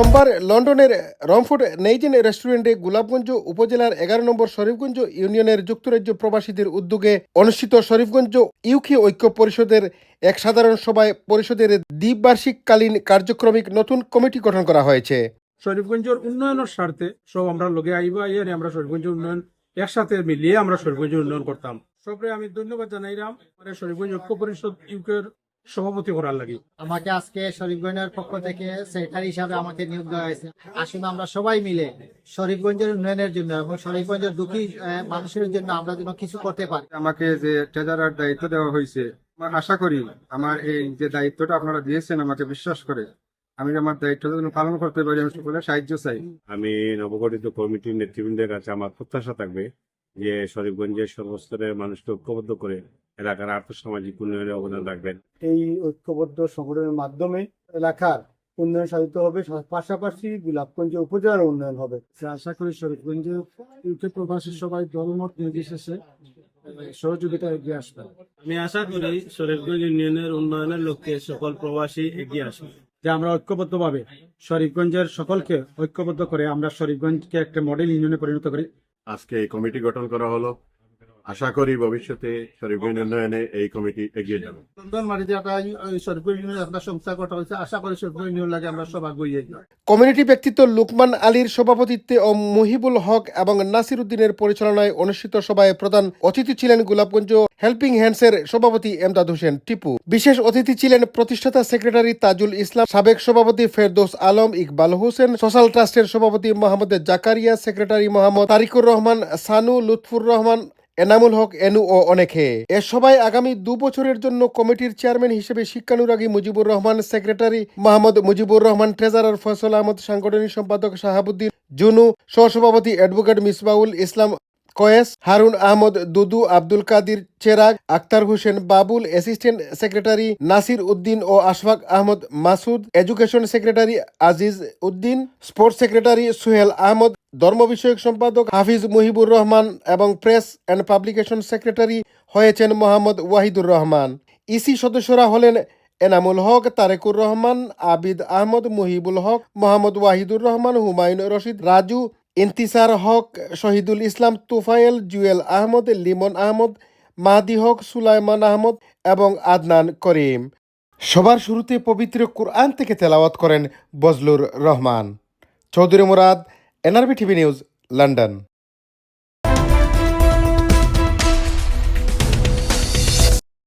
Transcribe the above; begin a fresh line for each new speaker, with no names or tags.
সোমবার লন্ডনের রমফোর্ড নেইজেন রেস্টুরেন্টে গোলাপগঞ্জ উপজেলার ১১ নম্বর শরীফগঞ্জ ইউনিয়নের যুক্তরাজ্য প্রবাসীদের উদ্যোগে অনুষ্ঠিত শরীফগঞ্জ ইউকে ঐক্য পরিষদের এক সাধারণ সভায় পরিষদের দ্বিবার্ষিককালীন কার্যক্রমিক নতুন কমিটি গঠন করা হয়েছে।
শরীফগঞ্জের উন্নয়নের স্বার্থে সব আমরা লগে আইবা আইয়ারে আমরা শরীফগঞ্জের উন্নয়ন একসাথে মিলিয়ে আমরা শরীফগঞ্জের উন্নয়ন করতাম। সবরে আমি ধন্যবাদ জানাইলাম শরীফগঞ্জ ঐক্য পরিষদ ইউকের সভাপতি করার লাগি।
আমাকে আজকে শরীফগঞ্জের পক্ষ থেকে সেক্রেটারি হিসাবে আমাকে নিয়োগ দেওয়া হয়েছে। আসুন আমরা সবাই মিলে শরীফগঞ্জের উন্নয়নের জন্য এবং শরীফগঞ্জের দুঃখী মানুষের জন্য আমরা যেন কিছু করতে পারি।
আমাকে যে ট্রেজারার দায়িত্ব দেওয়া হয়েছে, আশা করি আমার এই যে দায়িত্বটা আপনারা দিয়েছেন আমাকে বিশ্বাস করে আমি আমার দায়িত্বটা যেন পালন করতে পারি, আমি সকলের সাহায্য চাই।
আমি নবগঠিত কমিটির নেতৃবৃন্দের কাছে আমার প্রত্যাশা থাকবে যে শরীফগঞ্জের সর্বস্তরের মানুষকে ঐক্যবদ্ধ করে এলাকার আর্থসামাজিক উন্নয়নে অবদান রাখবেন।
এই ঐক্যবদ্ধ সংগঠনের মাধ্যমে এলাকার উন্নয়ন সাধিত হবে, পাশাপাশি গোলাপগঞ্জ উপজেলার উন্নয়ন হবে।
আশা করি শরীফগঞ্জ ইউকে প্রবাসী সবাই দলমত নির্বিশেষে সহযোগিতা এগিয়ে আসবে।
আমি আশা করি শরীফগঞ্জ ইউনিয়নের উন্নয়নের লক্ষ্যে সকল প্রবাসী এগিয়ে আসবে।
যে আমরা ঐক্যবদ্ধভাবে শরীফগঞ্জের সকলকে ঐক্যবদ্ধ করে আমরা শরীফগঞ্জকে একটা মডেল ইউনিয়নে পরিণত করি।
আজকে এই কমিটি গঠন করা হলো, আশা করি ভবিষ্যতে শরীফগঞ্জ উন্নয়নে এই কমিটি এগিয়ে যাবে।
শরীফগঞ্জ ইউনিয়ন একটা সংস্থা করা হয়েছে, আশা করি শরীফগঞ্জ ইউনিয়ন লাগে আমরা সব আগুয়ে যাই।
কমিউনিটি ব্যক্তিত্ব লুকমান আলীর সভাপতিত্বে ও মুহিবুল হক এবং নাসির উদ্দিনের পরিচালনায় অনুষ্ঠিত সভায় প্রধান অতিথি ছিলেন গোলাপগঞ্জ হেল্পিং হ্যান্ডসের সভাপতি এমদাদ হোসেন টিপু। বিশেষ অতিথি ছিলেন প্রতিষ্ঠাতা সেক্রেটারি তাজুল ইসলাম, সাবেক সভাপতি ফেরদৌস আলম, ইকবাল হোসেন, সোশ্যাল ট্রাস্টের সভাপতি মোহাম্মদ জাকারিয়া, সেক্রেটারি মোহাম্মদ তারিকুর রহমান, সানু, লুৎফুর রহমান, এনামুল হক এনু ও অনেকে। এ সভায় আগামী ২ বছরের জন্য কমিটির চেয়ারম্যান হিসেবে শিক্ষানুরাগী মুজিবুর রহমান, সেক্রেটারি মোহাম্মদ মুজিবুর রহমান, ট্রেজারার ফয়সল আহমদ, সাংগঠনিক সম্পাদক শাহাবুদ্দিন জুনু, সহসভাপতি advocate Misbaul Islam Kayes, Harun Ahmed Dudu, Abdul Kadir Cherag, Akhtar Hossain Babul, assistant secretary Nasir Uddin ও Ashfaq Ahmed Masud, education secretary Aziz Uddin, sports secretary Suhel Ahmed, ধর্ম বিষয়ক সম্পাদক হাফিজ মুহিবুর রহমান এবং প্রেস অ্যান্ড পাবলিকেশন সেক্রেটারি হয়েছেন মোহাম্মদ ওয়াহিদুর রহমান। ইসি সদস্যরা হলেন এনামুল হক, তারেকুর রহমান, আবিদ আহমদ, মুহিবুল হক, মোহাম্মদ ওয়াহিদুর রহমান, হুমায়ুন রশিদ, রাজু, ইন্তিসার হক, শহীদুল ইসলাম, তুফায়েল, জুয়েল আহমদ, লিমন আহমদ, মাহদি হক, সুলাইমান আহমদ এবং আদনান করিম। সবার শুরুতে পবিত্র কুরআন থেকে তেলাওয়াত করেন Bazlur Rahman. Chowdhury Murad, NRB TV news, London.